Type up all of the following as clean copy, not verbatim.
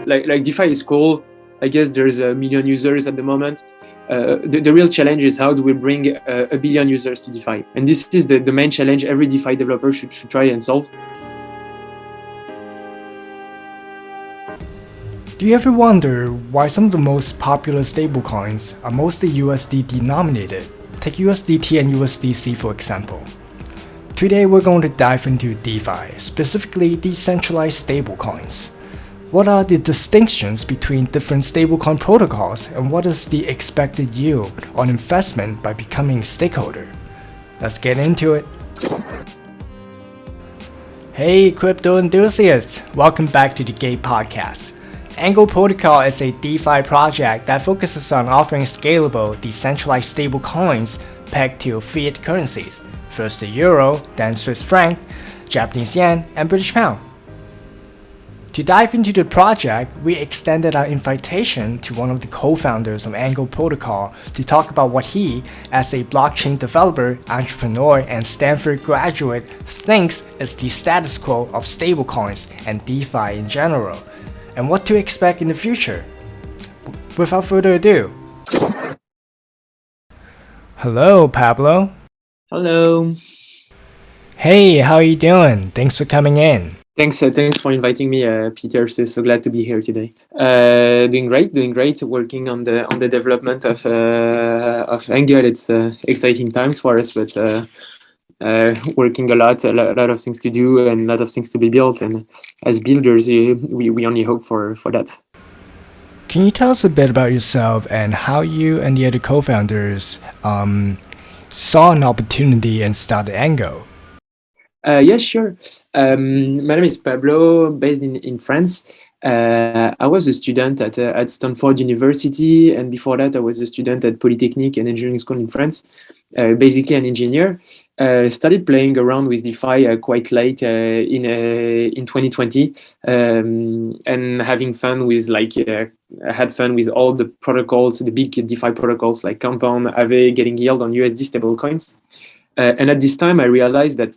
like DeFi is cool. I guess there's 1 million users at the moment. The real challenge is how do we bring 1 billion users to DeFi? And this is the main challenge every DeFi developer should try and solve. Do you ever wonder why some of the most popular stablecoins are mostly USD denominated? Take USDT and USDC for example. Today we're going to dive into DeFi, specifically decentralized stablecoins. What are the distinctions between different stablecoin protocols and what is the expected yield on investment by becoming a stakeholder? Let's get into it. Hey crypto enthusiasts, welcome back to the Gate Podcast. Angle Protocol is a DeFi project that focuses on offering scalable, decentralized stablecoins pegged to fiat currencies, first the euro, then Swiss franc, Japanese yen, and British pound. To dive into the project, we extended our invitation to one of the co-founders of Angle Protocol to talk about what he, as a blockchain developer, entrepreneur, and Stanford graduate, thinks is the status quo of stablecoins and DeFi in general, and what to expect in the future. Without further ado. Hello, Pablo. Hello. Hey, how are you doing? Thanks for coming in. Thanks for inviting me, Peter. So glad to be here today. Doing great. Working on the development of Angle. It's exciting times for us, but working a lot of things to do and a lot of things to be built. And as builders, we only hope for that. Can you tell us a bit about yourself and how you and the other co-founders saw an opportunity and started Angle? Yes, sure. My name is Pablo, based in France. I was a student at Stanford University, and before that, I was a student at Polytechnique and engineering school in France. Basically, an engineer. Started playing around with DeFi quite late in 2020, and having fun with I had fun with all the protocols, the big DeFi protocols like Compound, Aave, getting yield on USD stablecoins. And at this time, I realized that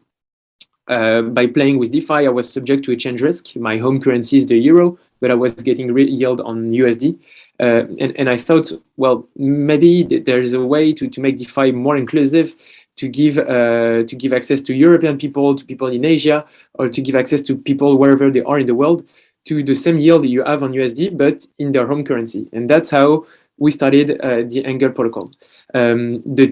by playing with DeFi, I was subject to exchange risk. My home currency is the euro, but I was getting yield on USD. And I thought, well, maybe there is a way to make DeFi more inclusive, to give access to European people, to people in Asia, or to give access to people wherever they are in the world, to the same yield you have on USD, but in their home currency. And that's how we started the Angle protocol. The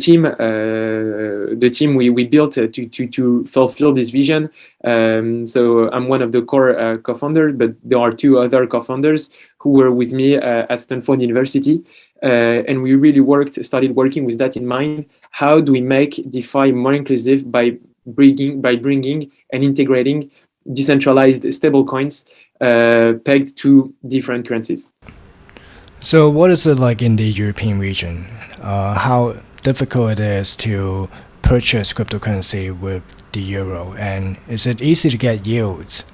team we built to fulfill this vision. So I'm one of the core co-founders, but there are two other co-founders who were with me at Stanford University, and we really started working with that in mind. How do we make DeFi more inclusive by bringing and integrating decentralized stablecoins pegged to different currencies? So what is it like in the European region? How difficult it is to purchase cryptocurrency with the euro, and is it easy to get yields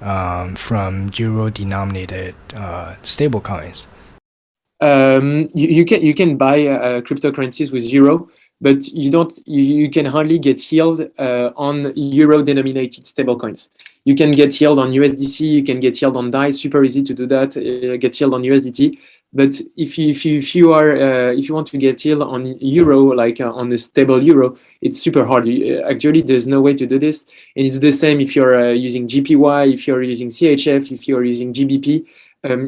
from euro-denominated stablecoins? You can buy cryptocurrencies with euro, but you can hardly get yield on euro-denominated stablecoins. You can get yield on USDC, you can get yield on DAI. Super easy to do that. Get yield on USDT. But if you want to get yield on euro, on a stable euro, it's super hard. Actually, there's no way to do this, and it's the same if you're using GPY, if you're using CHF, if you're using GBP.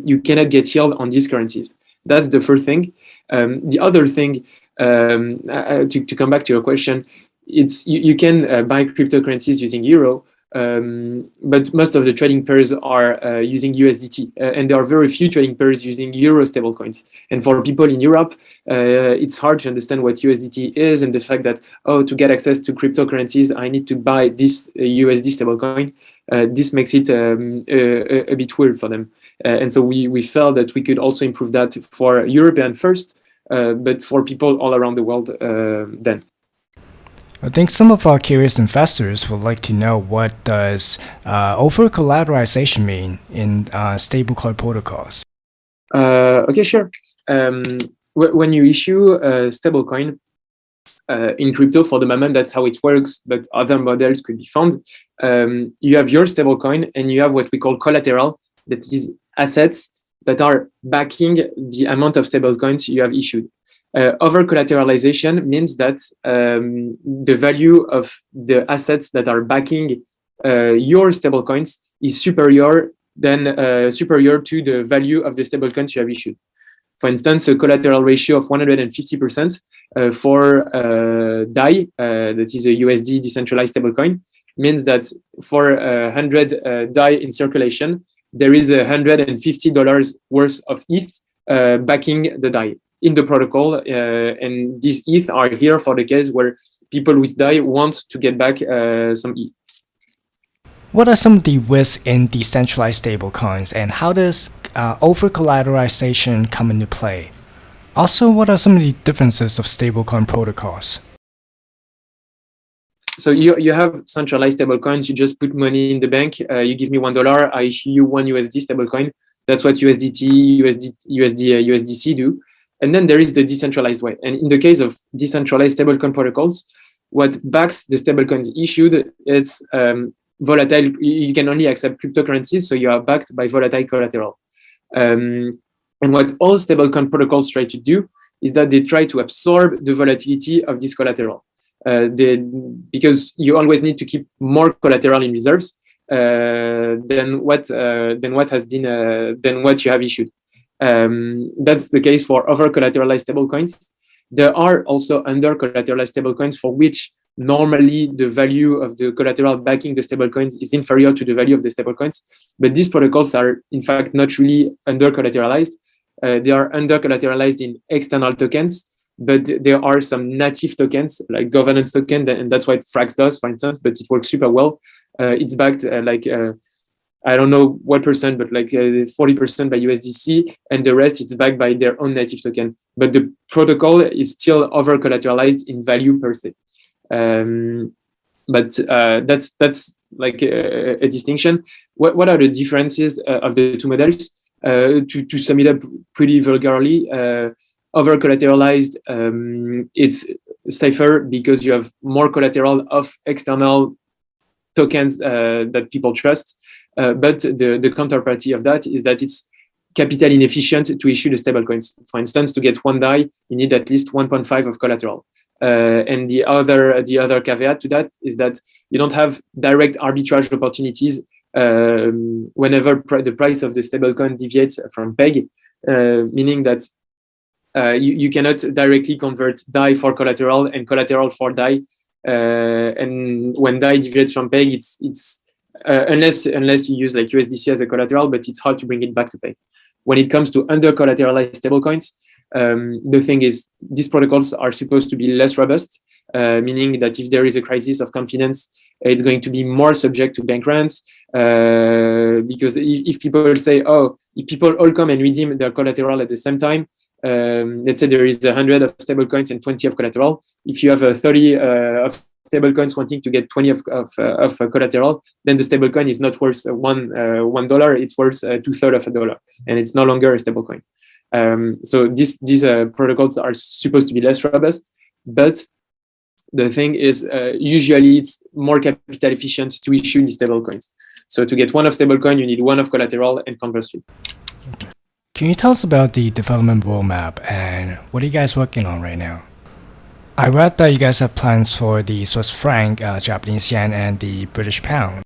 You cannot get yield on these currencies. That's the first thing. The other thing, to come back to your question, it's you can buy cryptocurrencies using euro. But most of the trading pairs are using USDT, and there are very few trading pairs using euro stablecoins. And for people in Europe, it's hard to understand what USDT is, and the fact that, to get access to cryptocurrencies, I need to buy this USD stablecoin. This makes it a bit weird for them. And so we felt that we could also improve that for European first, but for people all around the world then. I think some of our curious investors would like to know, what does over-collateralization mean in stablecoin protocols? Okay, sure. When you issue a stablecoin in crypto, for the moment, that's how it works, but other models could be found. You have your stablecoin, and you have what we call collateral, that is assets that are backing the amount of stablecoins you have issued. Over-collateralization means that the value of the assets that are backing your stablecoins is superior to the value of the stablecoins you have issued. For instance, a collateral ratio of 150% for DAI, that is a USD decentralized stablecoin, means that for 100 DAI in circulation, there is $150 worth of ETH backing the DAI in the protocol. And these ETH are here for the case where people with DAI want to get back some ETH. What are some of the risks in decentralized stablecoins, and how does over-collateralization come into play? Also, what are some of the differences of stablecoin protocols? So you have centralized stablecoins. You just put money in the bank. You give me $1, I issue you one USD stablecoin. That's what USDT, USDC do. And then there is the decentralized way. And in the case of decentralized stablecoin protocols, what backs the stablecoins issued, it's volatile. You can only accept cryptocurrencies, so you are backed by volatile collateral. And what all stablecoin protocols try to do is that they try to absorb the volatility of this collateral. Because you always need to keep more collateral in reserves than what you have issued. That's the case for over-collateralized stablecoins. There are also under-collateralized stablecoins for which normally the value of the collateral backing the stablecoins is inferior to the value of the stablecoins. But these protocols are in fact not really under-collateralized. They are under-collateralized in external tokens, but there are some native tokens like governance token, and that's what Frax does, for instance, but it works super well. It's backed I don't know what percent, but 40% by USDC, and the rest it's backed by their own native token. But the protocol is still over-collateralized in value per se. But that's like a distinction. What are the differences of the two models? To sum it up pretty vulgarly, over-collateralized, it's safer because you have more collateral of external tokens that people trust. But the counterparty of that is that it's capital inefficient to issue the stablecoins. For instance, to get one DAI, you need at least 1.5 of collateral. And the other caveat to that is that you don't have direct arbitrage opportunities whenever the price of the stablecoin deviates from peg, meaning that you cannot directly convert DAI for collateral and collateral for DAI. And when DAI deviates from peg, it's unless you use like USDC as a collateral, but it's hard to bring it back to peg. When it comes to under-collateralized stablecoins, the thing is these protocols are supposed to be less robust, meaning that if there is a crisis of confidence, it's going to be more subject to bank runs. Because if people say, if people all come and redeem their collateral at the same time, let's say there is 100 of stablecoins and 20 of collateral. If you have 30 of stablecoins wanting to get 20 of collateral, then the stablecoin is not worth $1. It's worth $2/3 of a dollar, and it's no longer a stablecoin. So these protocols are supposed to be less robust, but the thing is usually it's more capital efficient to issue these stablecoins. So to get one of stablecoin, you need one of collateral, and conversely. Can you tell us about the development roadmap and what are you guys working on right now? I read that you guys have plans for the Swiss franc, Japanese yen, and the British pound.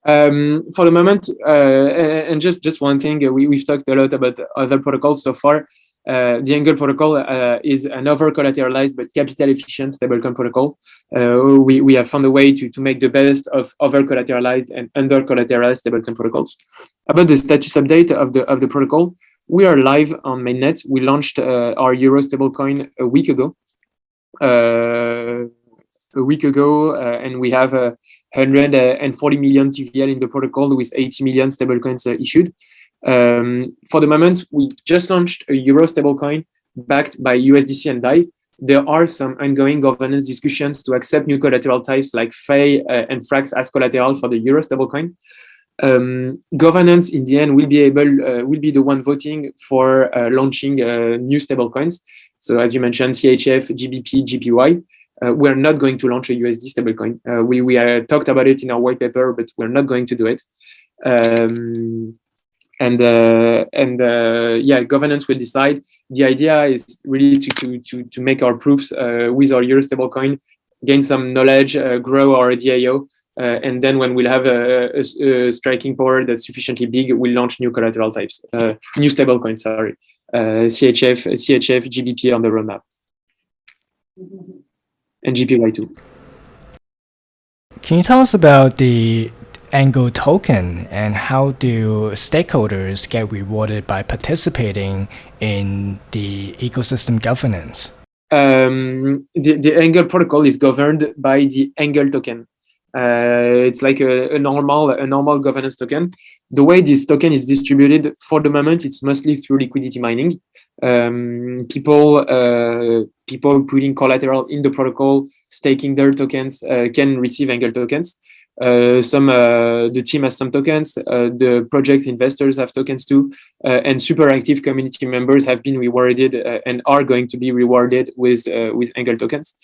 For the moment, and just one thing, we've talked a lot about other protocols so far. The Angle protocol is an over-collateralized but capital-efficient stablecoin protocol. We have found a way to make the best of over-collateralized and under-collateralized stablecoin protocols. About the status update of the protocol, we are live on mainnet. We launched our Euro stablecoin a week ago. And we have 140 million TVL in the protocol with 80 million stablecoins issued. For the moment, we just launched a Euro stablecoin backed by USDC and DAI. There are some ongoing governance discussions to accept new collateral types like FEI and Frax as collateral for the Euro stablecoin. Governance in the end will be the one voting for launching new stablecoins. So as you mentioned, CHF, GBP, GPY. We're not going to launch a USD stablecoin. We talked about it in our white paper, but we're not going to do it. and governance will decide. The idea is really to make our proofs with our Euro stablecoin, gain some knowledge, grow our DAO, and then when we'll have a striking power that's sufficiently big, we'll launch new collateral types, new stablecoins. Sorry, CHF, GBP on the roadmap, and GPY2. Can you tell us about the Angle token and how do stakeholders get rewarded by participating in the ecosystem governance? The Angle protocol is governed by the Angle token. It's like a normal governance token. The way this token is distributed for the moment, it's mostly through liquidity mining. People putting collateral in the protocol, staking their tokens, can receive Angle tokens. The team has some tokens, the project's investors have tokens too, and super active community members have been rewarded and are going to be rewarded with Angle tokens.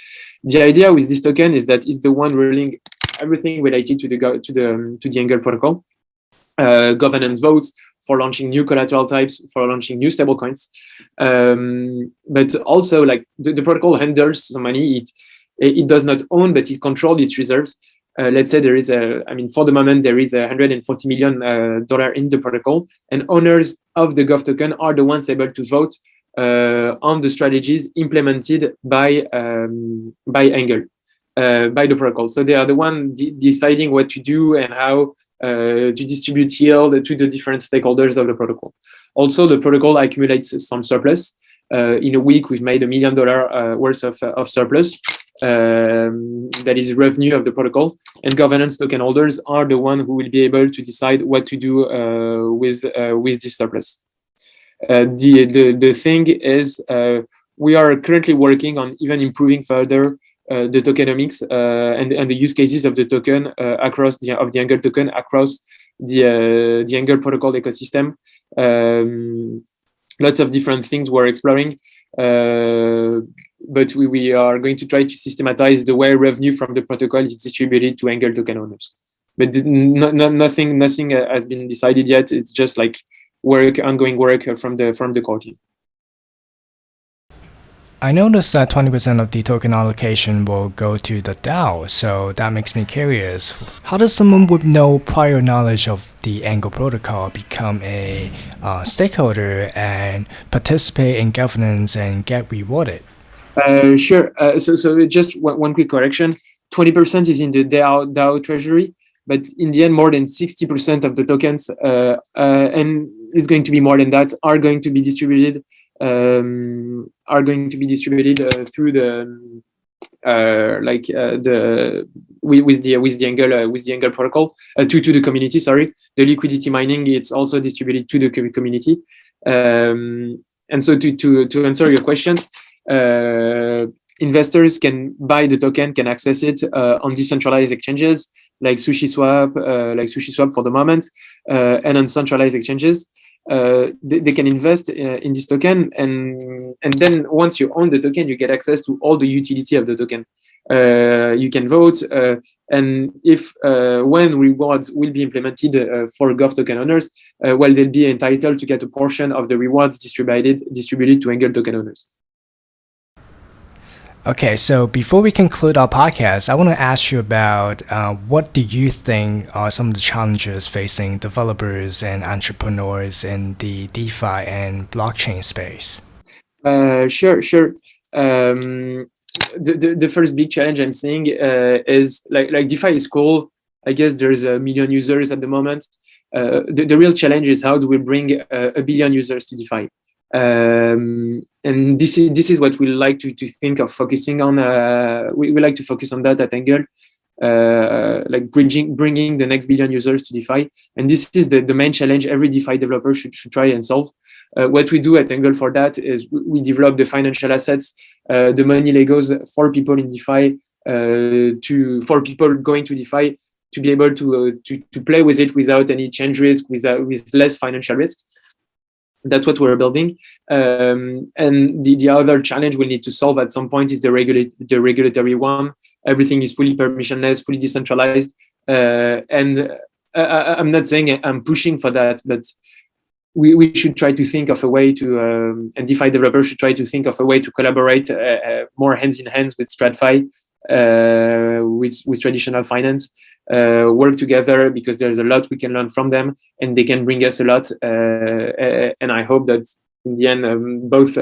The idea with this token is that it's the one ruling everything related to the Angle protocol, governance votes for launching new collateral types, for launching new stablecoins, but also like the protocol handles some money. It does not own, but it controls its reserves. Let's say there is for the moment, there is $140 million in the protocol, and owners of the Gov token are the ones able to vote on the strategies implemented by Angle, by the protocol. So they are the one deciding what to do and how to distribute yield to the different stakeholders of the protocol. Also, the protocol accumulates some surplus. In a week, we've made $1 million worth of surplus. That is revenue of the protocol, and governance token holders are the one who will be able to decide what to do with this surplus. The thing is, we are currently working on even improving further the tokenomics and the use cases of the token across the Angle token across the Angle protocol ecosystem. Lots of different things we're exploring. But we are going to try to systematize the way revenue from the protocol is distributed to Angle token owners. But nothing has been decided yet. It's just like ongoing work from the core team. I noticed that 20% of the token allocation will go to the DAO, so that makes me curious. How does someone with no prior knowledge of the Angle protocol become a stakeholder and participate in governance and get rewarded? Sure. So just one quick correction. 20% is in the DAO treasury, but in the end, more than 60% of the tokens, and it's going to be more than that, are going to be distributed. Through the with the Angle protocol to the community. Sorry, the liquidity mining, it's also distributed to the community. And so to answer your questions, investors can buy the token, can access it on decentralized exchanges like SushiSwap for the moment, and on centralized exchanges. They can invest in this token, and then once you own the token, you get access to all the utility of the token. You can vote, and if when rewards will be implemented for Gov token owners, they'll be entitled to get a portion of the rewards distributed to Angle token owners. Okay, so before we conclude our podcast, I want to ask you about what do you think are some of the challenges facing developers and entrepreneurs in the DeFi and blockchain space? Sure. The first big challenge I'm seeing is like DeFi is cool. I guess there's 1 million users at the moment. The real challenge is how do we bring 1 billion users to DeFi? And this is what we like to think of focusing on. We like to focus on that at Angle, like bringing the next 1 billion users to DeFi. And this is the main challenge every DeFi developer should try and solve. What we do at Angle for that is we develop the financial assets, the money Legos for people in DeFi, for people going to DeFi to be able to play with it without any change risk, with less financial risk. That's what we're building. And the other challenge we need to solve at some point is the regulatory one. Everything is fully permissionless, fully decentralized. And I'm not saying I'm pushing for that, but we should try to think of a way to, and DeFi developers should try to think of a way to collaborate more hands in hands with TradFi, with traditional finance, work together, because there's a lot we can learn from them, and they can bring us a lot. And I hope that in the end, both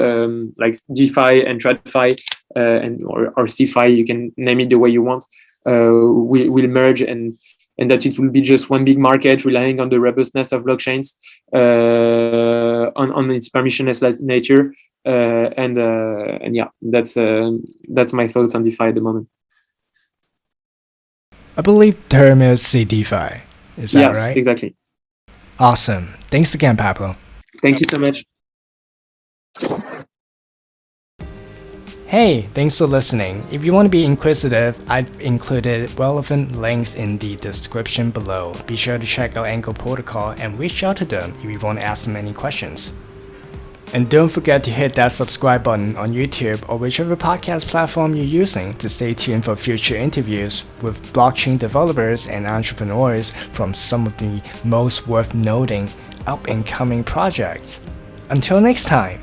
like DeFi and TradFi, or CeFi, you can name it the way you want, will merge, and that it will be just one big market relying on the robustness of blockchains, on its permissionless nature, and yeah, that's my thoughts on DeFi at the moment. I believe the term is CDFI. Is that yes, right? Yes, exactly. Awesome. Thanks again, Pablo. Thank you so much. Hey, thanks for listening. If you want to be inquisitive, I've included relevant links in the description below. Be sure to check out Angle Protocol and reach out to them if you want to ask them any questions. And don't forget to hit that subscribe button on YouTube or whichever podcast platform you're using to stay tuned for future interviews with blockchain developers and entrepreneurs from some of the most worth noting up-and-coming projects. Until next time.